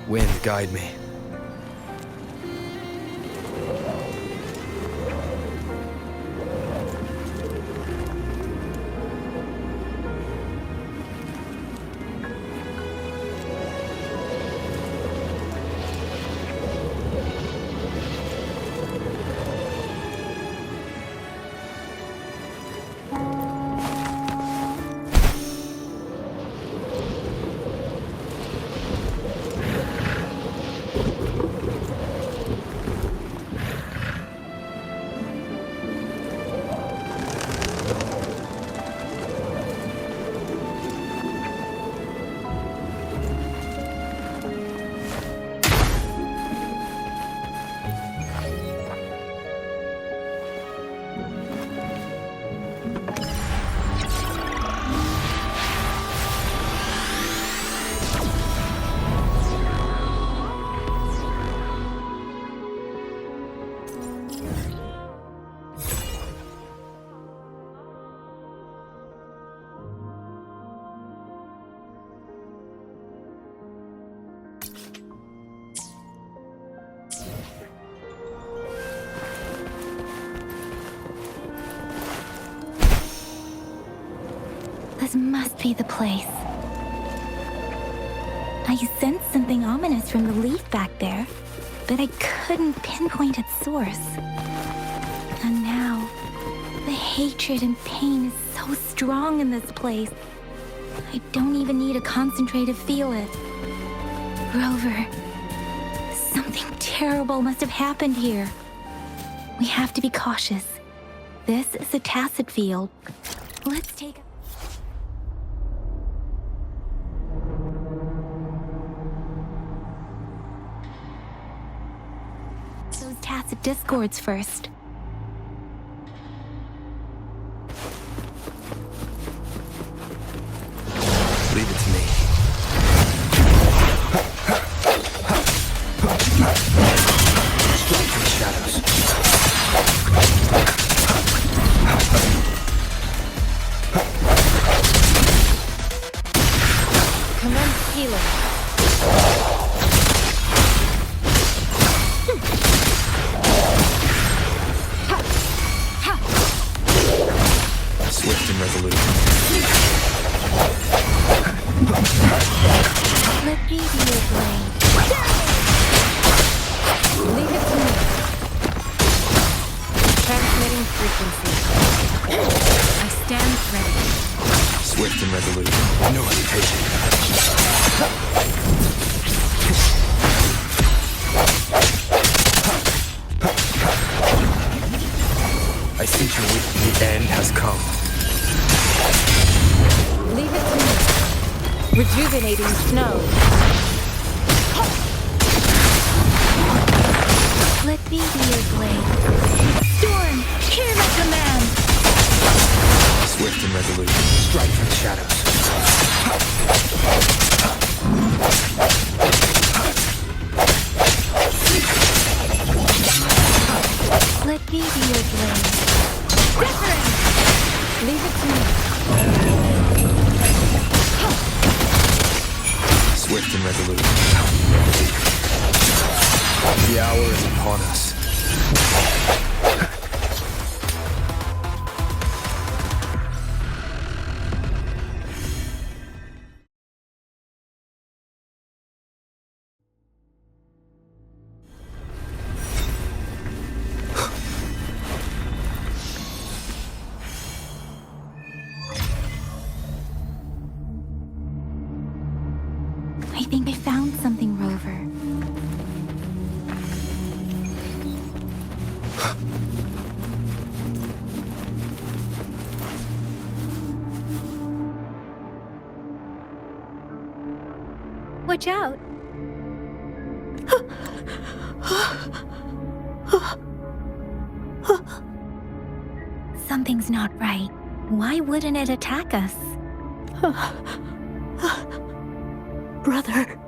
Wind, guide me. This must be the place. I sensed something ominous from the leaf back there, but I couldn't pinpoint its source. And now, the hatred and pain is so strong in this place. I don't even need to concentrate to feel it. Rover, something terrible must have happened here. We have to be cautious. This is a tacit field. Let's take those tacit discords first. Leave it to me. Strike from the shadows. Commence healing. Swift and resolute. Let me be your blade. Leave it to me. Transmitting frequency. I stand ready. Swift and resolute. No hesitation. I sense your weak. The end has come. Leave it to me. Rejuvenating snow. Let me be your blade. Storm, hear my command. Swift and resolute. Strike from the shadows. Let me be your blade. Reference! Leave it to me. Swift and resolute. The hour is upon us. I think I found something, Rover. Watch out. Something's not right. Why wouldn't it attack us? Brother.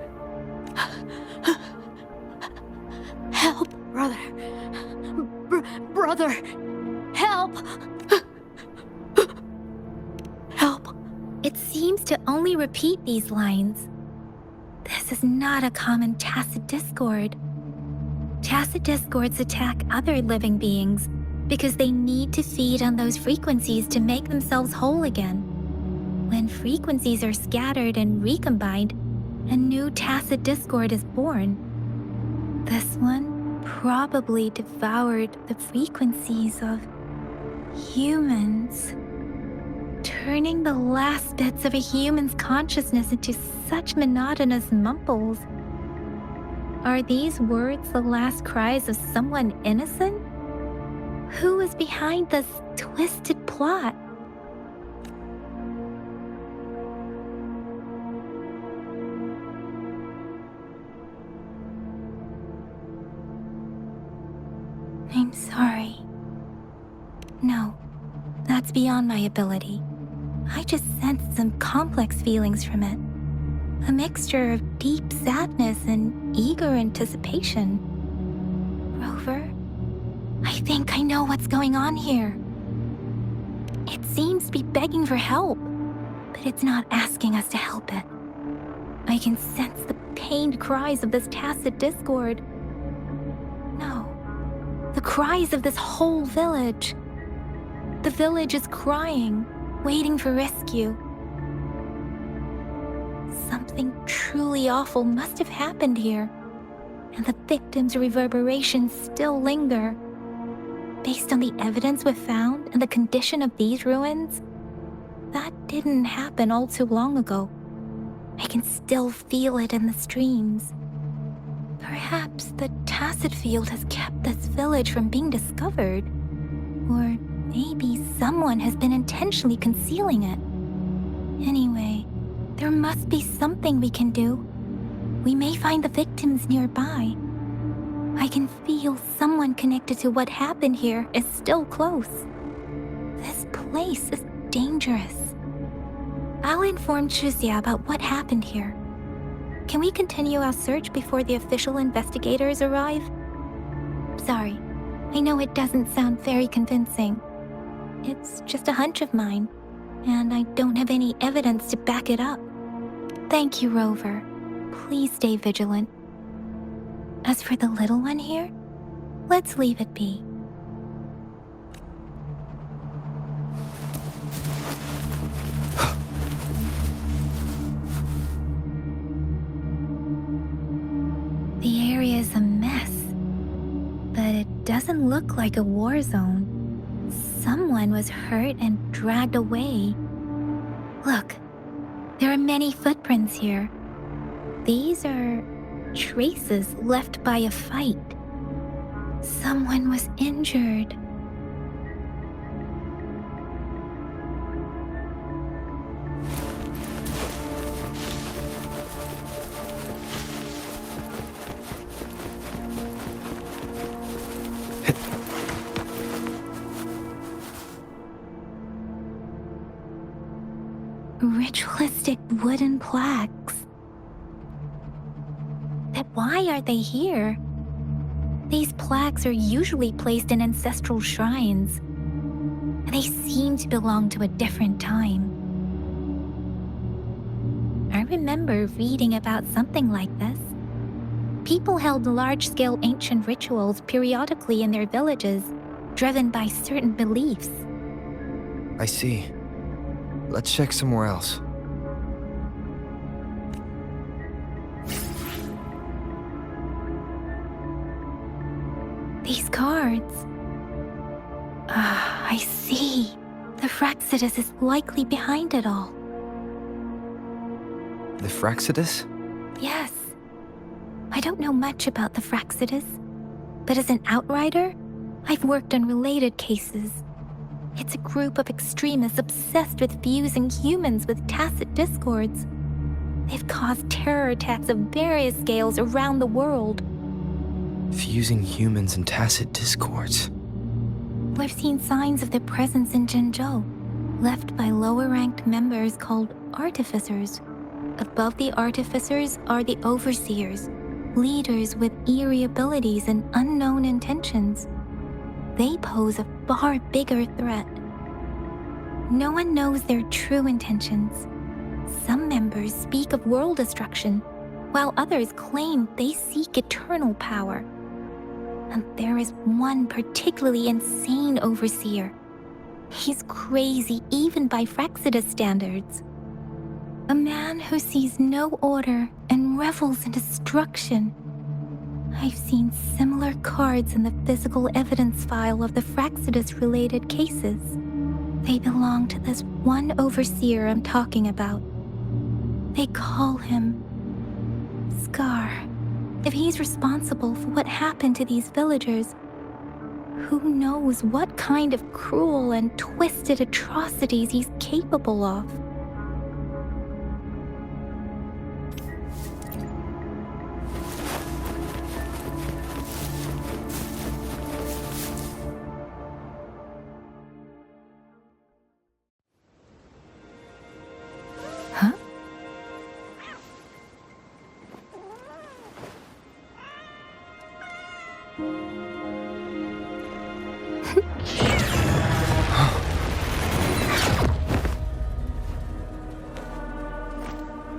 Help, brother. Brother. Help. Help. It seems to only repeat these lines. This is not a common tacit discord. Tacit discords attack other living beings because they need to feed on those frequencies to make themselves whole again. When frequencies are scattered and recombined, a new tacit discord is born. This one probably devoured the frequencies of humans, turning the last bits of a human's consciousness into such monotonous mumbles. Are these words the last cries of someone innocent? Who is behind this twisted plot? I'm sorry. No, that's beyond my ability. I just sensed some complex feelings from it. A mixture of deep sadness and eager anticipation. Rover, I think I know what's going on here. It seems to be begging for help, but it's not asking us to help it. I can sense the pained cries of this tacit discord. No, the cries of this whole village. The village is crying, waiting for rescue. Something truly awful must have happened here, and the victims' reverberations still linger. Based on the evidence we've found and the condition of these ruins, that didn't happen all too long ago. I can still feel it in the streams. Perhaps the tacit field has kept this village from being discovered, or maybe someone has been intentionally concealing it. Anyway, there must be something we can do. We may find the victims nearby. I can feel someone connected to what happened here is still close. This place is dangerous. I'll inform Chuzia about what happened here. Can we continue our search before the official investigators arrive? Sorry, I know it doesn't sound very convincing. It's just a hunch of mine, and I don't have any evidence to back it up. Thank you, Rover. Please stay vigilant. As for the little one here, let's leave it be. The area is a mess, but it doesn't look like a war zone. Someone was hurt and dragged away. Look, there are many footprints here. These are traces left by a fight. Someone was injured. Ritualistic wooden plaques. But why are they here? These plaques are usually placed in ancestral shrines. They seem to belong to a different time. I remember reading about something like this. People held large-scale ancient rituals periodically in their villages, driven by certain beliefs. I see. Let's check somewhere else. These cards. I see. The Fraxidus is likely behind it all. The Fraxidus? Yes. I don't know much about the Fraxidus, but as an outrider, I've worked on related cases. It's a group of extremists obsessed with fusing humans with tacit discords. They've caused terror attacks of various scales around the world. Fusing humans and tacit discords. We've seen signs of their presence in Jinzhou, left by lower-ranked members called artificers. Above the artificers are the overseers, leaders with eerie abilities and unknown intentions. They pose a far bigger threat. No one knows their true intentions. Some members speak of world destruction, while others claim they seek eternal power. And there is one particularly insane overseer. He's crazy even by Frexidus standards. A man who sees no order and revels in destruction. I've seen similar cards in the physical evidence file of the Frexidus-related cases. They belong to this one overseer I'm talking about. They call him Scar. If he's responsible for what happened to these villagers, who knows what kind of cruel and twisted atrocities he's capable of. Huh?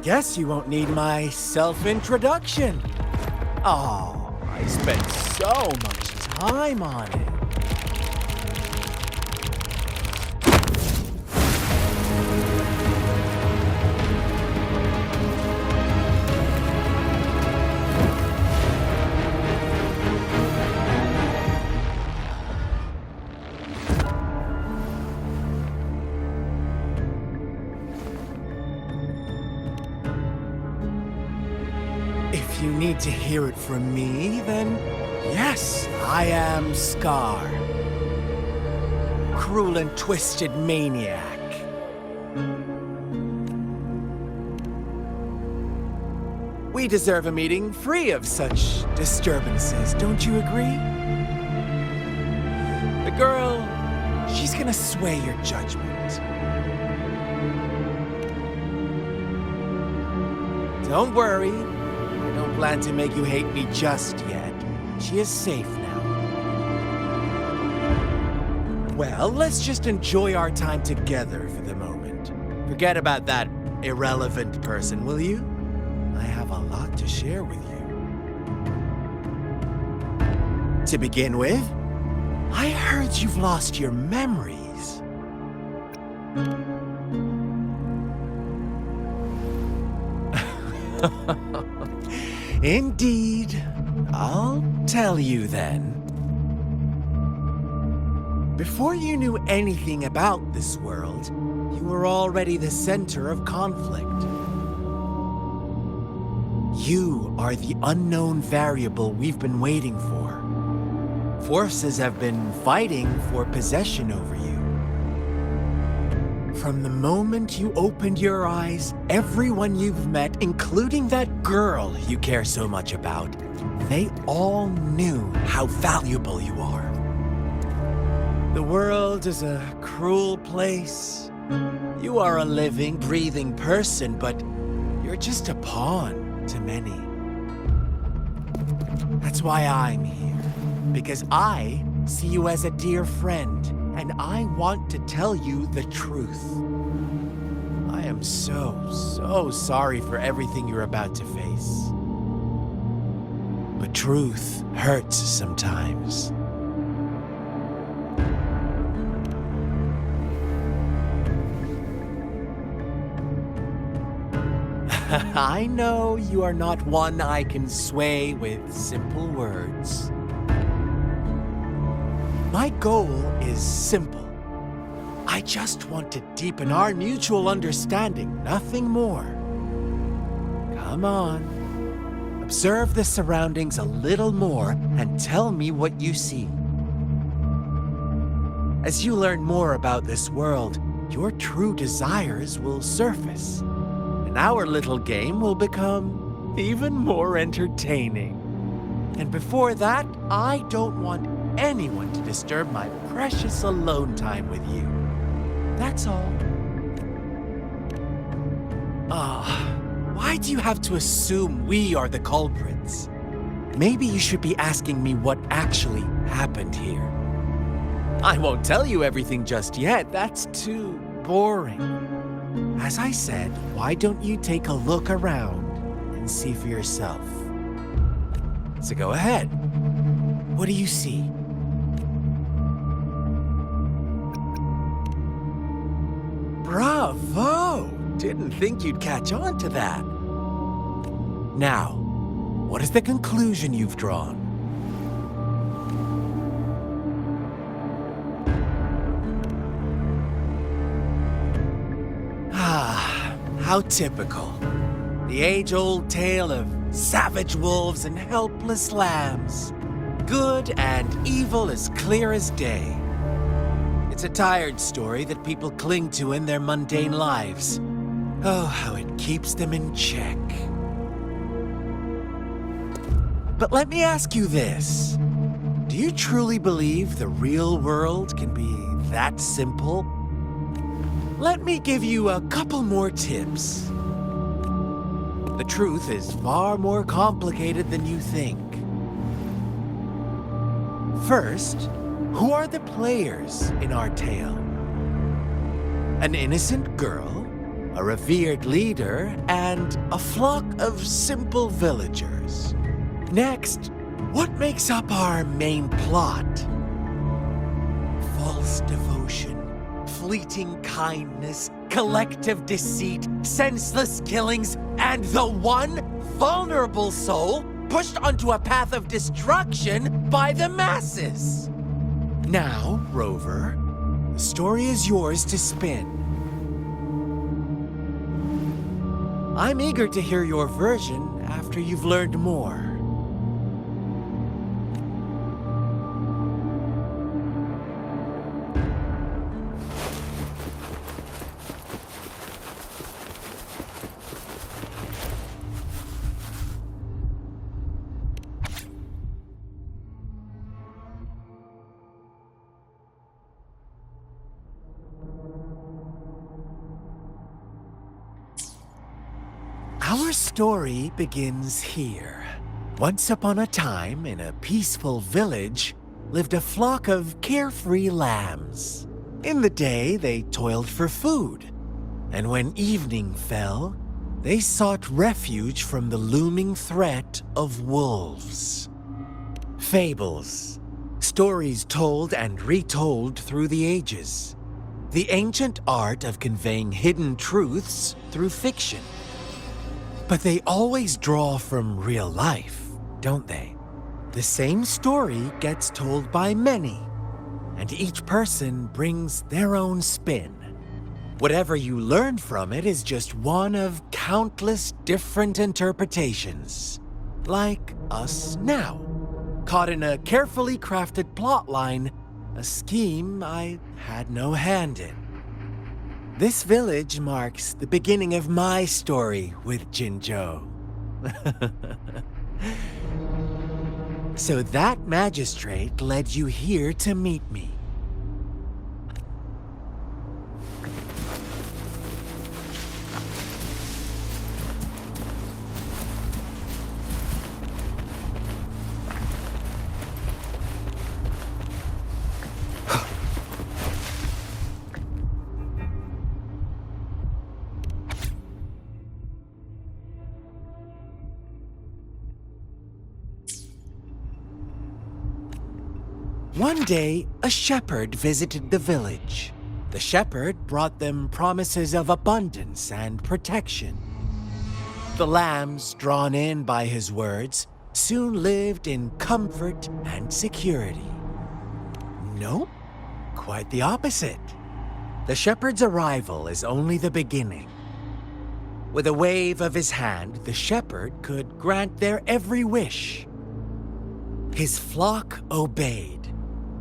Guess you won't need my self-introduction. Oh, I spent so much time on it. If you need to hear it from me, then yes, I am Scar. Cruel and twisted maniac. We deserve a meeting free of such disturbances, don't you agree? The girl, she's gonna sway your judgment. Don't worry. I don't plan to make you hate me just yet. She is safe now. Well, let's just enjoy our time together for the moment. Forget about that irrelevant person, will you? I have a lot to share with you. To begin with, I heard you've lost your memories. Indeed. I'll tell you then. Before you knew anything about this world, you were already the center of conflict. You are the unknown variable we've been waiting for. Forces have been fighting for possession over you. From the moment you opened your eyes, everyone you've met, including that girl you care so much about, they all knew how valuable you are. The world is a cruel place. You are a living, breathing person, but you're just a pawn to many. That's why I'm here, because I see you as a dear friend. And I want to tell you the truth. I am so sorry for everything you're about to face. But truth hurts sometimes. I know you are not one I can sway with simple words. My goal is simple. I just want to deepen our mutual understanding, nothing more. Come on. Observe the surroundings a little more and tell me what you see. As you learn more about this world, your true desires will surface, and our little game will become even more entertaining. And before that, I don't want anyone to disturb my precious alone time with you. That's all. Why do you have to assume we are the culprits? Maybe you should be asking me what actually happened here. I won't tell you everything just yet. That's too boring. As I said, why don't you take a look around and and see for yourself. So go ahead. What do you see? Bravo! Didn't think you'd catch on to that. Now, what is the conclusion you've drawn? Ah, how typical. The age-old tale of savage wolves and helpless lambs. Good and evil as clear as day. It's a tired story that people cling to in their mundane lives. Oh, how it keeps them in check. But let me ask you this. Do you truly believe the real world can be that simple? Let me give you a couple more tips. The truth is far more complicated than you think. First, who are the players in our tale? An innocent girl, a revered leader, and a flock of simple villagers. Next, what makes up our main plot? False devotion, fleeting kindness, collective deceit, senseless killings, and the one vulnerable soul pushed onto a path of destruction by the masses. Now, Rover, the story is yours to spin. I'm eager to hear your version after you've learned more. Our story begins here. Once upon a time, in a peaceful village, lived a flock of carefree lambs. In the day, they toiled for food, and when evening fell, they sought refuge from the looming threat of wolves. Fables, stories told and retold through the ages. The ancient art of conveying hidden truths through fiction. But they always draw from real life, don't they? The same story gets told by many, and each person brings their own spin. Whatever you learn from it is just one of countless different interpretations. Like us now, caught in a carefully crafted plotline, a scheme I had no hand in. This village marks the beginning of my story with Jinzhou. So that magistrate led you here to meet me. One day, a shepherd visited the village. The shepherd brought them promises of abundance and protection. The lambs, drawn in by his words, soon lived in comfort and security. Nope, quite the opposite. The shepherd's arrival is only the beginning. With a wave of his hand, the shepherd could grant their every wish. His flock obeyed,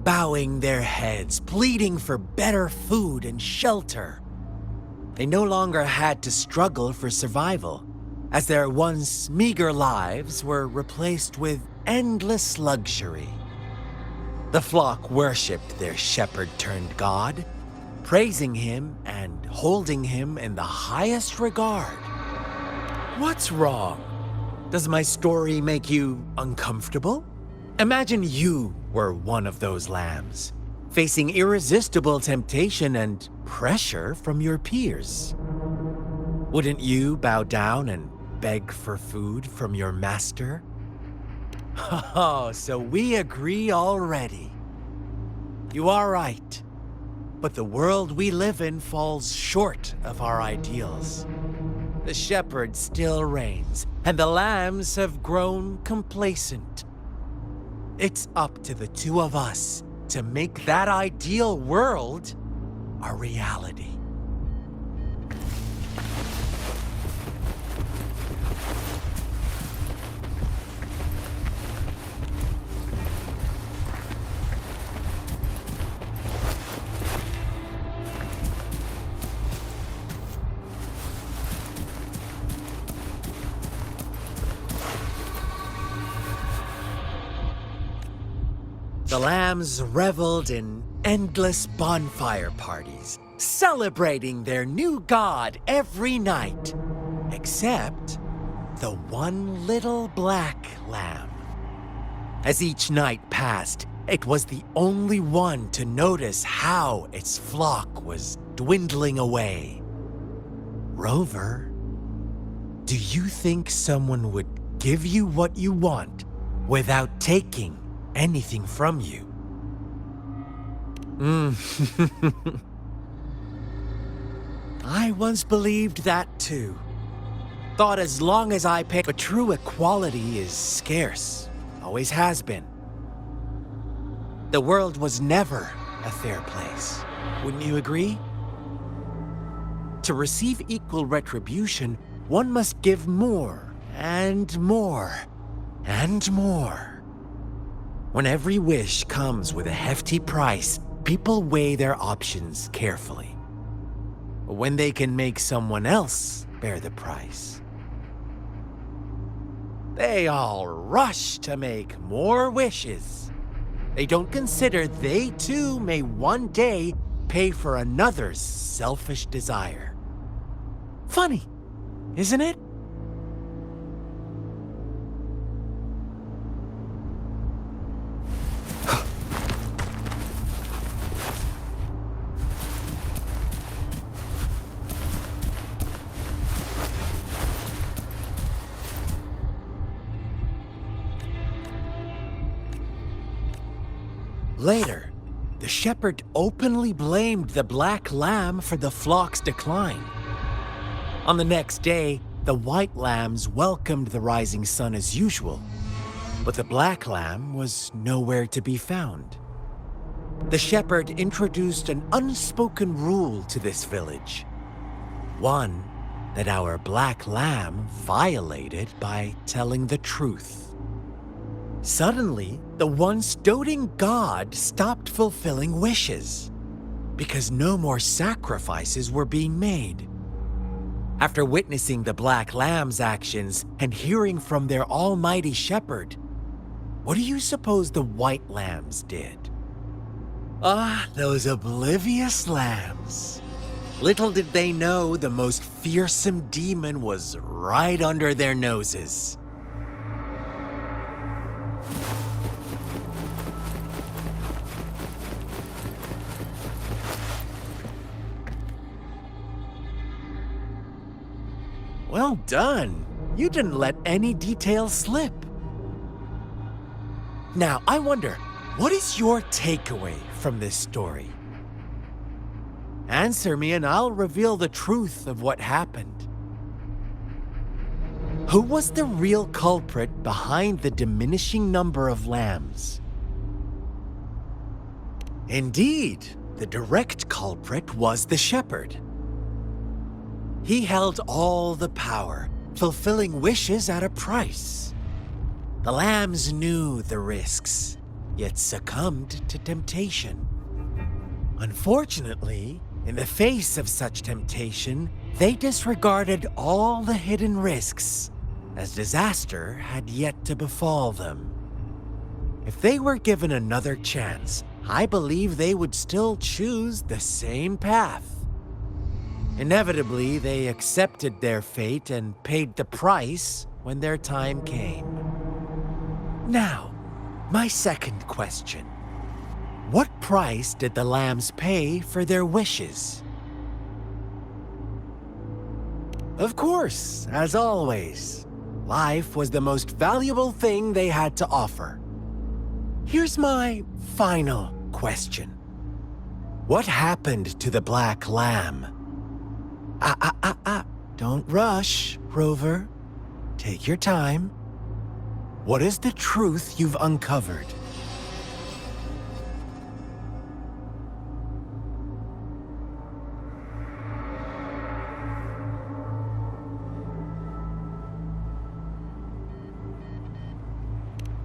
bowing their heads, pleading for better food and shelter. They no longer had to struggle for survival, as their once meager lives were replaced with endless luxury. The flock worshipped their shepherd-turned-god, praising him and holding him in the highest regard. What's wrong? Does my story make you uncomfortable? Imagine you were one of those lambs, facing irresistible temptation and pressure from your peers. Wouldn't you bow down and beg for food from your master? Oh, so we agree already. You are right. But the world we live in falls short of our ideals. The shepherd still reigns, and the lambs have grown complacent. It's up to the two of us to make that ideal world a reality. The lambs reveled in endless bonfire parties, celebrating their new god every night, except the one little black lamb. As each night passed, it was the only one to notice how its flock was dwindling away. Rover, do you think someone would give you what you want without taking anything from you? I once believed that too. Thought as long as I pay, but true equality is scarce, always has been. The world was never a fair place, wouldn't you agree? To receive equal retribution, one must give more and more and more. When every wish comes with a hefty price, people weigh their options carefully. When they can make someone else bear the price, they all rush to make more wishes. They don't consider they too may one day pay for another's selfish desire. Funny, isn't it? Later, the shepherd openly blamed the black lamb for the flock's decline. On the next day, the white lambs welcomed the rising sun as usual, but the black lamb was nowhere to be found. The shepherd introduced an unspoken rule to this village, one that our black lamb violated by telling the truth. Suddenly, the once doting god stopped fulfilling wishes because no more sacrifices were being made. After witnessing the black lamb's actions and hearing from their almighty shepherd, what do you suppose the white lambs did? Ah, those oblivious lambs. Little did they know the most fearsome demon was right under their noses. Well done. You didn't let any details slip. Now, I wonder, what is your takeaway from this story? Answer me and I'll reveal the truth of what happened. Who was the real culprit behind the diminishing number of lambs? Indeed, the direct culprit was the shepherd. He held all the power, fulfilling wishes at a price. The lambs knew the risks, yet succumbed to temptation. Unfortunately, in the face of such temptation, they disregarded all the hidden risks, as disaster had yet to befall them. If they were given another chance, I believe they would still choose the same path. Inevitably, they accepted their fate and paid the price when their time came. Now, my second question. What price did the lambs pay for their wishes? Of course, as always, life was the most valuable thing they had to offer. Here's my final question. What happened to the Black Lamb? Don't rush, Rover. Take your time. What is the truth you've uncovered?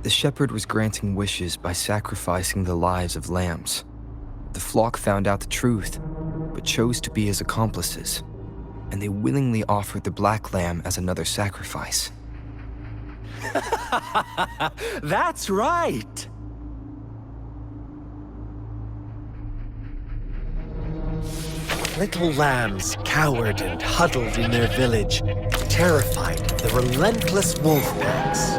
The shepherd was granting wishes by sacrificing the lives of lambs. The flock found out the truth, but chose to be his accomplices, and they willingly offered the black lamb as another sacrifice. That's right! Little lambs cowered and huddled in their village, terrified of the relentless wolf packs.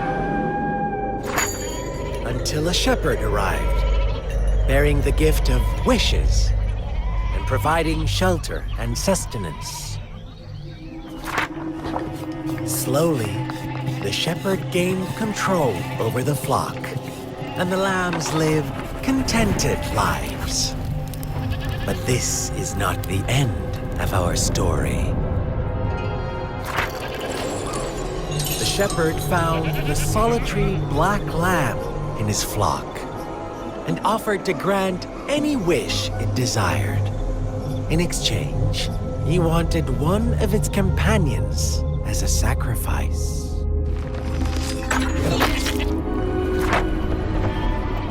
Until a shepherd arrived, bearing the gift of wishes and providing shelter and sustenance. Slowly, the shepherd gained control over the flock, and the lambs lived contented lives. But this is not the end of our story. The shepherd found the solitary black lamb in his flock and offered to grant any wish it desired. In exchange, he wanted one of its companions as a sacrifice.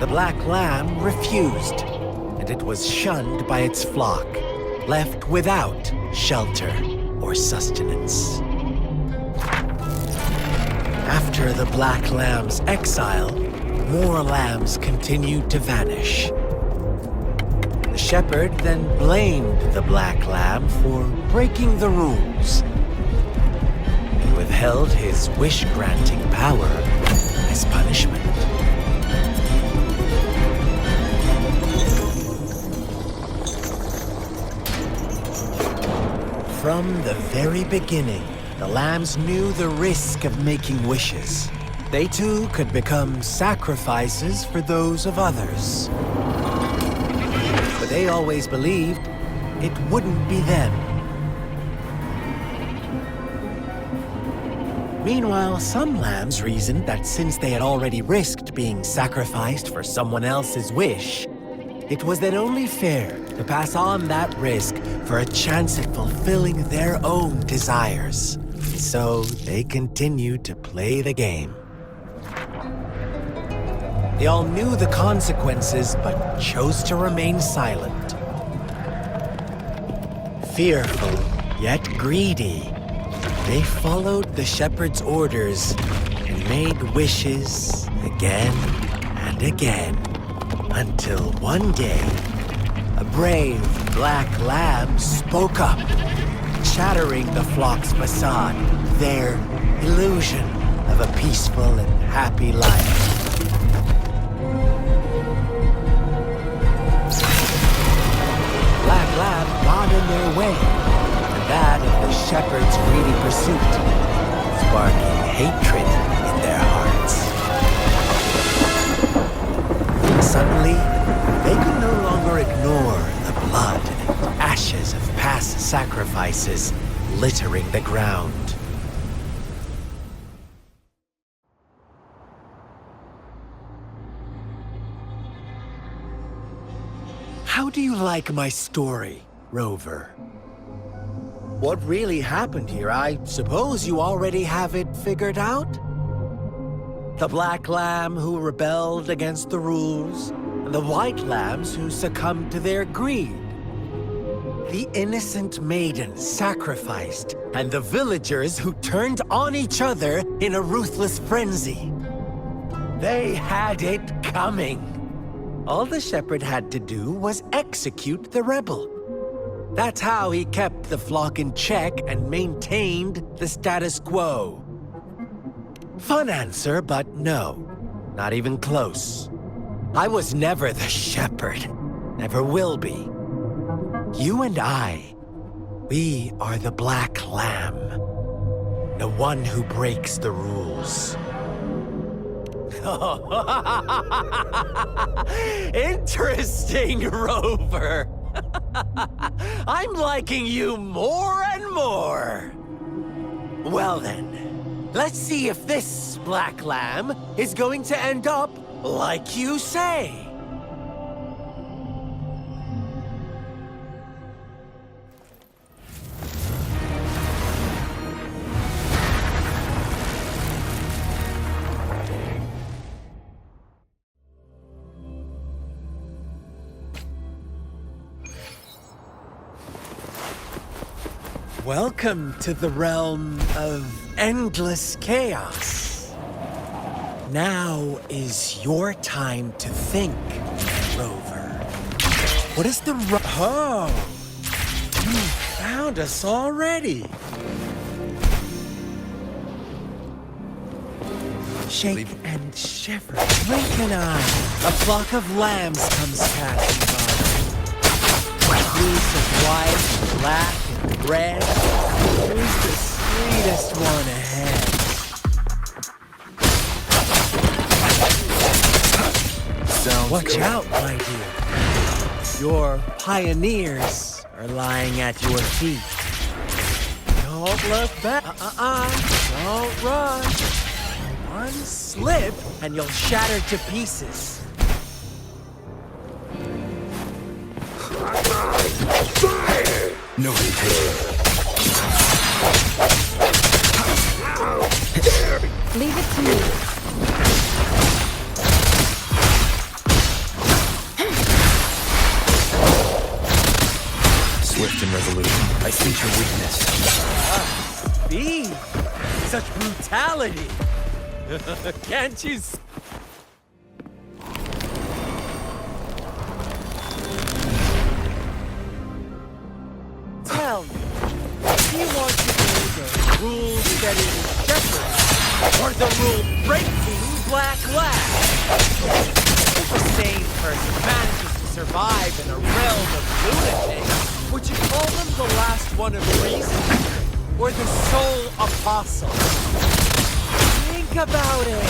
The black lamb refused, and it was shunned by its flock, left without shelter or sustenance. After the black lamb's exile, more lambs continued to vanish. The shepherd then blamed the black lamb for breaking the rules. He withheld his wish-granting power as punishment. From the very beginning, the lambs knew the risk of making wishes. They too could become sacrifices for those of others. But they always believed it wouldn't be them. Meanwhile, some lambs reasoned that since they had already risked being sacrificed for someone else's wish, it was then only fair to pass on that risk for a chance at fulfilling their own desires. So they continued to play the game. They all knew the consequences, but chose to remain silent. Fearful, yet greedy, they followed the shepherd's orders and made wishes again and again, until one day, a brave black lamb spoke up, shattering the flock's facade, their illusion of a peaceful and happy life. Black lamb got in their way, and that of the shepherd's greedy pursuit, sparking hatred in their hearts. Suddenly, they could no longer ignore the blood and ashes of past sacrifices littering the ground. How do you like my story, Rover? What really happened here? I suppose you already have it figured out? The black lamb who rebelled against the rules, and the white lambs who succumbed to their greed. The innocent maiden sacrificed, and the villagers who turned on each other in a ruthless frenzy. They had it coming. All the shepherd had to do was execute the rebel. That's how he kept the flock in check and maintained the status quo. Fun answer, but no, not even close. I was never the shepherd, never will be. You and I, we are the black lamb. the one who breaks the rules. Interesting, Rover. I'm liking you more and more. Well then, let's see if this black lamb is going to end up like you say. Welcome to the realm of endless chaos. Now is your time to think, Rover. What is the Oh! You found us already. Shake and shiver, blink an eye. A flock of lambs comes passing by. Fleece of white, black, and red. Who's the sweetest one ahead? Watch out, my dear. Your pioneers are lying at your feet. Don't look back. Don't rush. One slip, and you'll shatter to pieces. No hesitation. Leave it to me. Swift and resolute. I sense your weakness. Speed! Such brutality! Can't you tell me, do you want to be the rule-setting shepherd or the rule-breaking black lad? If a sane person manages to survive in a realm of lunatics, would you call them the last one of reason or the sole apostle? Think about it.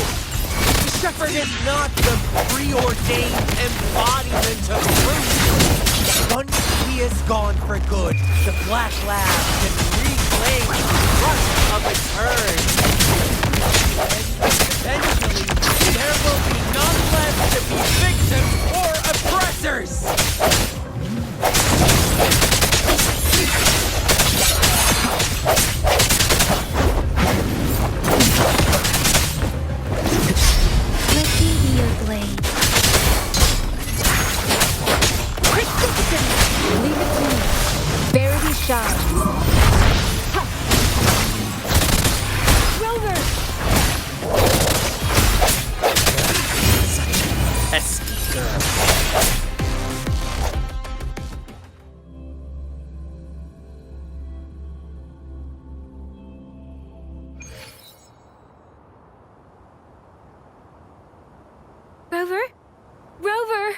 The shepherd is not the preordained embodiment of truth. Once he is gone for good, the black lab can reclaim the trust of its herd. And eventually, there will be none left to be victims or oppressors. Leave it to me. Verity shines. Rover! Such a pesky girl. Rover? Rover!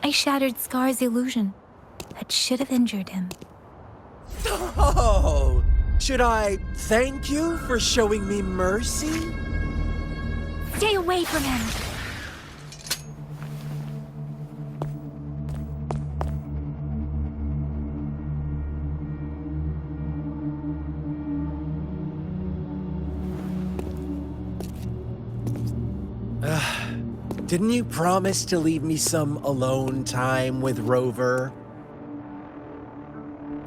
I shattered Scar's illusion. That should have injured him. Oh! Should I thank you for showing me mercy? Stay away from him! Didn't you promise to leave me some alone time with Rover?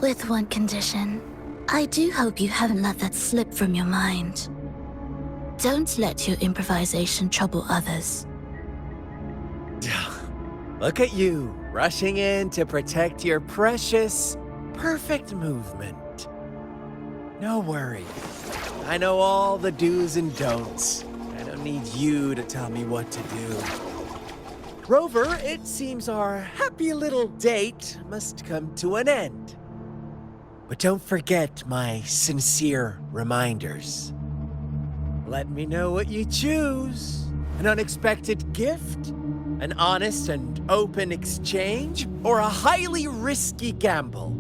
With one condition. I do hope you haven't let that slip from your mind. Don't let your improvisation trouble others. Look at you, rushing in to protect your precious, perfect movement. No worries. I know all the do's and don'ts. I don't need you to tell me what to do. Rover, it seems our happy little date must come to an end. But don't forget my sincere reminders. Let me know what you choose. An unexpected gift? An honest and open exchange, or a highly risky gamble?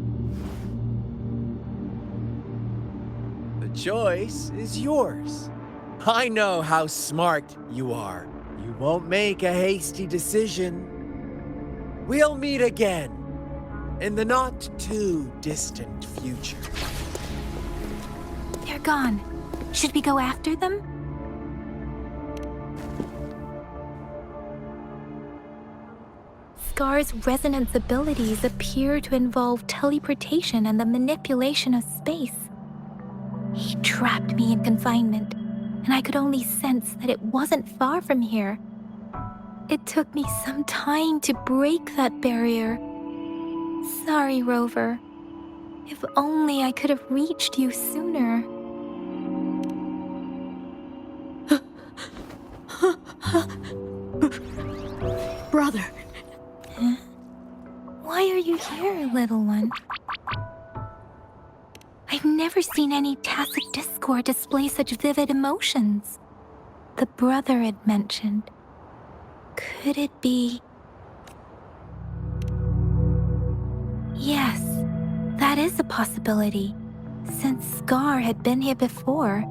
The choice is yours. I know how smart you are. You won't make a hasty decision. We'll meet again in the not-too-distant future. They're gone. Should we go after them? Scar's resonance abilities appear to involve teleportation and the manipulation of space. He trapped me in confinement, and I could only sense that it wasn't far from here. It took me some time to break that barrier. Sorry, Rover. If only I could have reached you sooner. Brother. Huh? Why are you here, little one? I've never seen any tacit discord display such vivid emotions. The brother had mentioned. Could it be? Yes, that is a possibility, since Scar had been here before.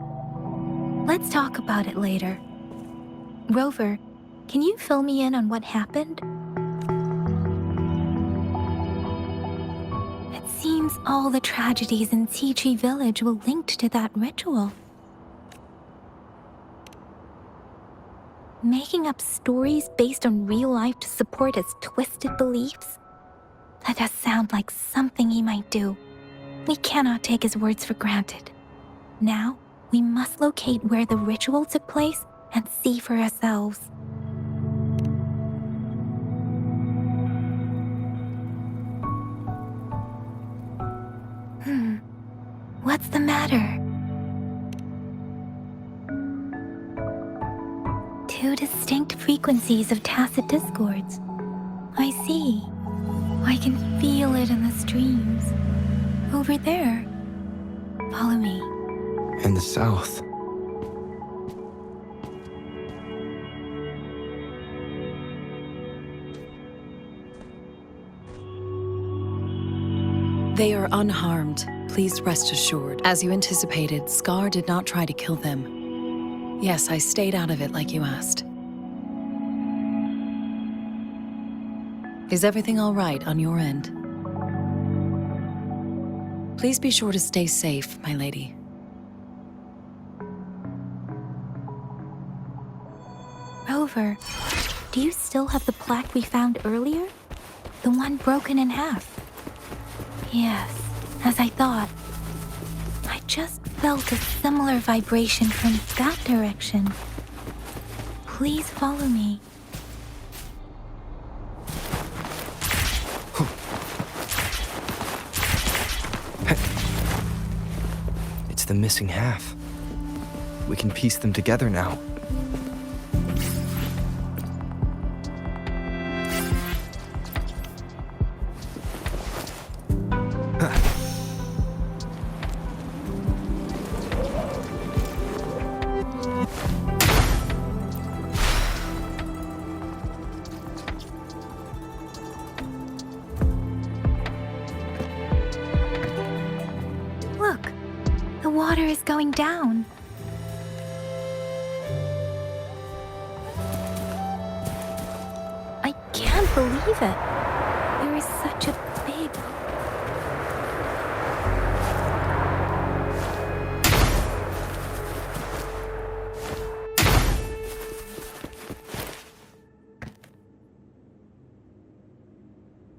Let's talk about it later. Rover, can you fill me in on what happened? It seems all the tragedies in Tea Tree Village were linked to that ritual. Making up stories based on real life to support his twisted beliefs? That does sound like something he might do. We cannot take his words for granted. Now, we must locate where the ritual took place and see for ourselves. What's the matter? Two distinct frequencies of tacit discords. I see. I can feel it in the streams. Over there. Follow me. In the south. They are unharmed. Please rest assured. As you anticipated, Scar did not try to kill them. Yes, I stayed out of it like you asked. Is everything all right on your end? Please be sure to stay safe, my lady. Rover, do you still have the plaque we found earlier? The one broken in half? Yes, as I thought. I just felt a similar vibration from that direction. Please follow me. It's the missing half. We can piece them together now. Look, the water is going down. I can't believe it. There is such a big...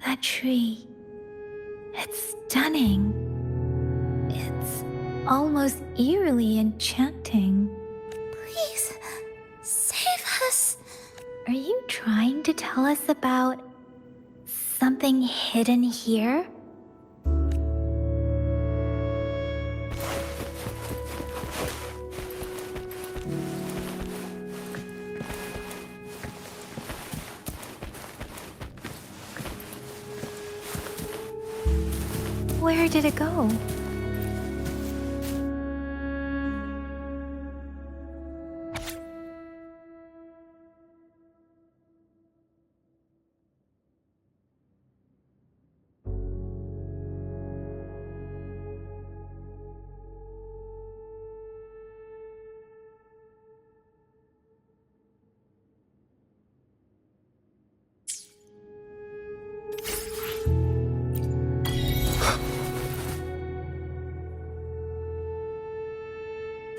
That tree. It's stunning. It's almost eerily enchanting. Please, save us. Are you trying to tell us about something hidden here? Where did it go?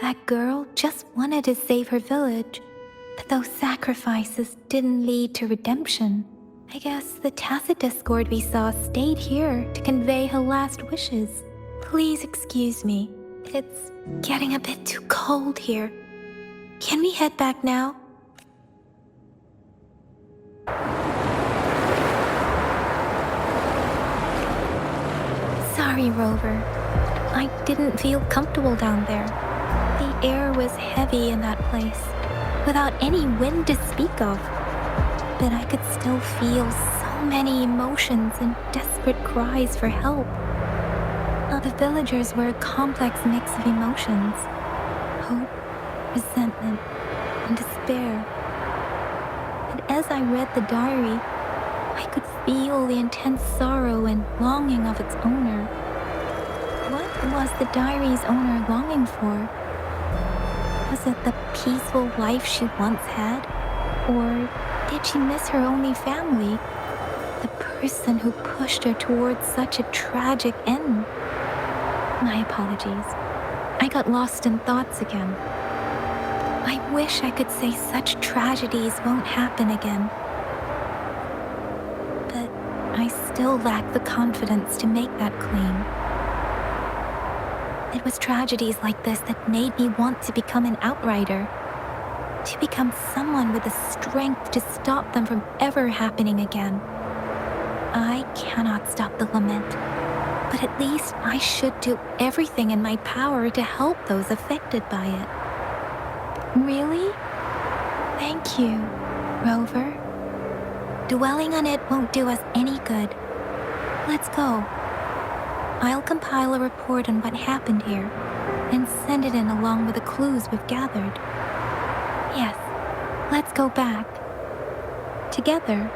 That girl just wanted to save her village, but those sacrifices didn't lead to redemption. I guess the tacit discord we saw stayed here to convey her last wishes. Please excuse me. It's getting a bit too cold here. Can we head back now? Sorry, Rover. I didn't feel comfortable down there. The air was heavy in that place, without any wind to speak of. But I could still feel so many emotions and desperate cries for help. The villagers were a complex mix of emotions: hope, resentment, and despair. And as I read the diary, I could feel the intense sorrow and longing of its owner. What was the diary's owner longing for? Was it the peaceful life she once had? Or did she miss her only family? The person who pushed her towards such a tragic end? My apologies. I got lost in thoughts again. I wish I could say such tragedies won't happen again. But I still lack the confidence to make that claim. It was tragedies like this that made me want to become an outrider. To become someone with the strength to stop them from ever happening again. I cannot stop the lament, but at least I should do everything in my power to help those affected by it. Really? Thank you, Rover. Dwelling on it won't do us any good. Let's go. I'll compile a report on what happened here and send it in along with the clues we've gathered. Yes, let's go back. Together.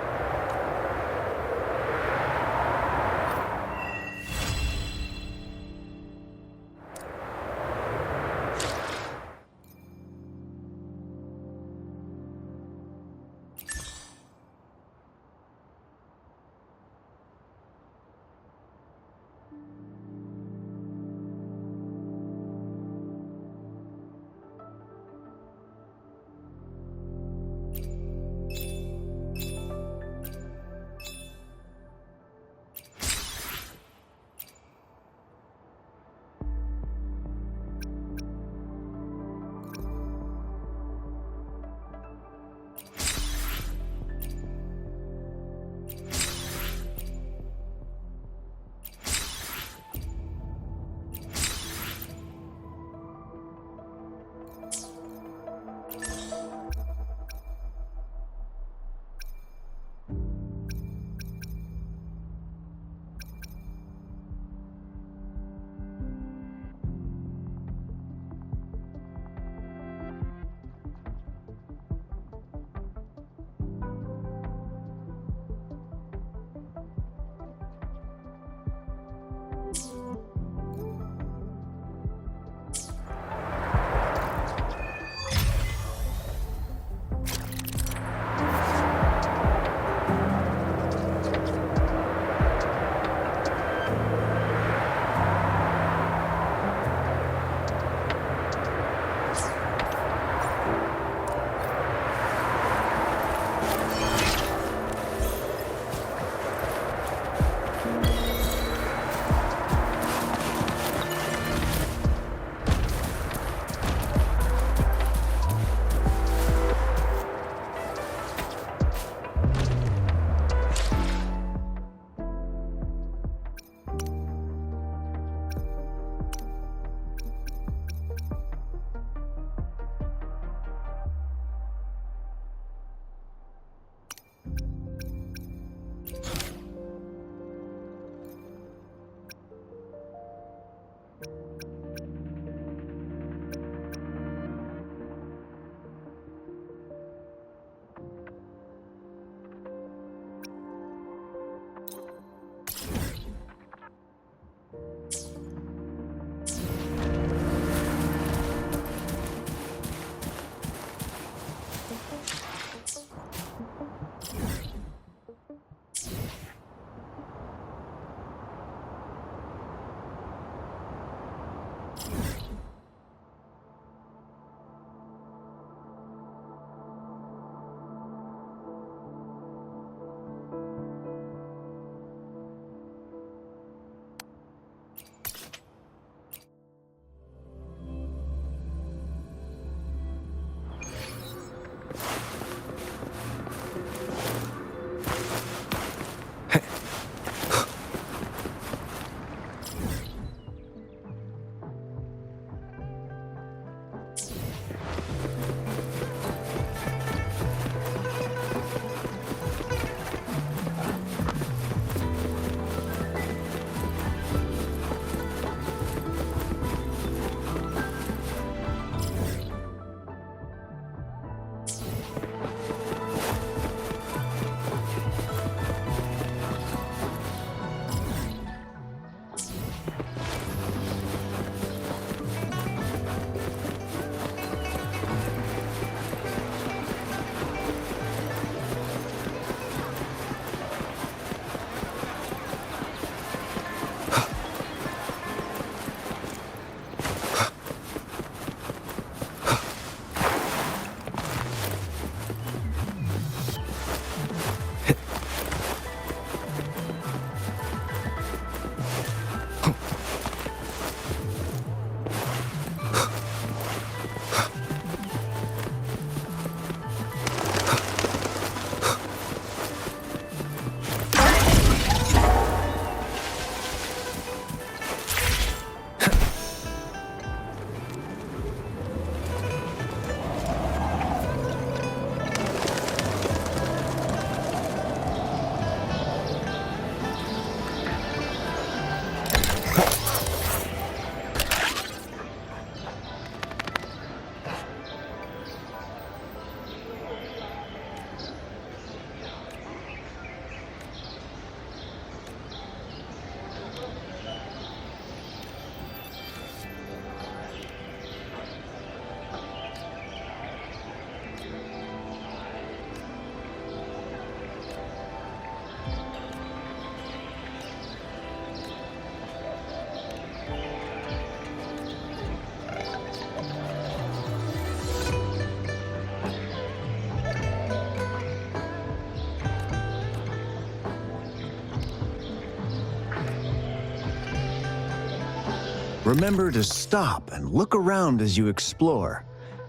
Remember to stop and look around as you explore.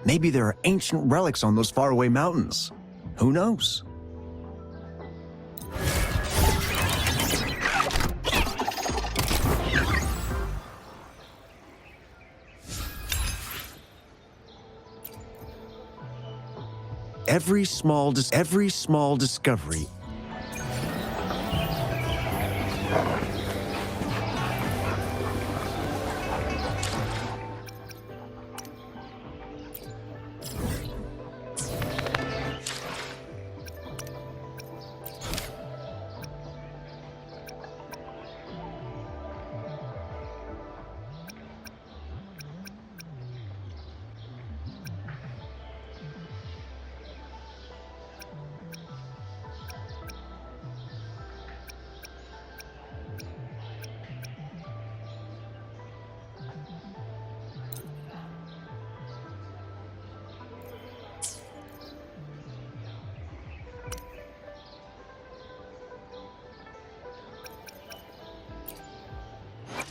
Maybe there are ancient relics on those faraway mountains. Who knows? Every small discovery.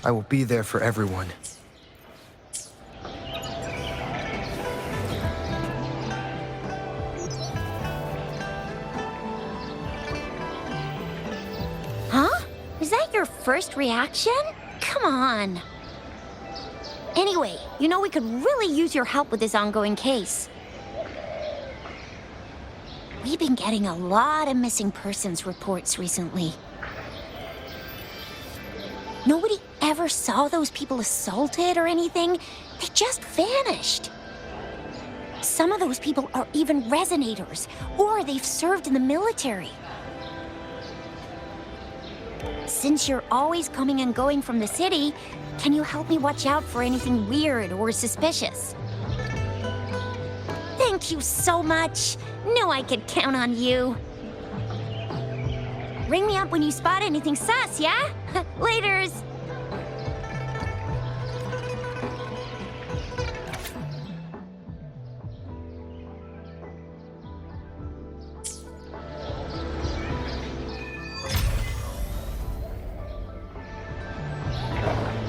I will be there for everyone. Huh? Is that your first reaction? Come on. Anyway, you know we could really use your help with this ongoing case. We've been getting a lot of missing persons reports recently. Nobody ever saw those people assaulted or anything. They just vanished. Some of those people are even resonators, or they've served in the military. Since you're always coming and going from the city, can you help me watch out for anything weird or suspicious? Thank you so much. Knew I could count on you. Ring me up when you spot anything sus, yeah? Laters.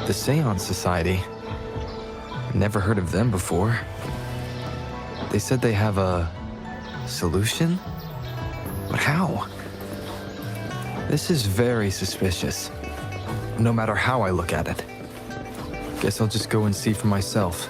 The Seance Society. Never heard of them before. They said they have a solution? But how? This is very suspicious, no matter how I look at it. Guess I'll just go and see for myself.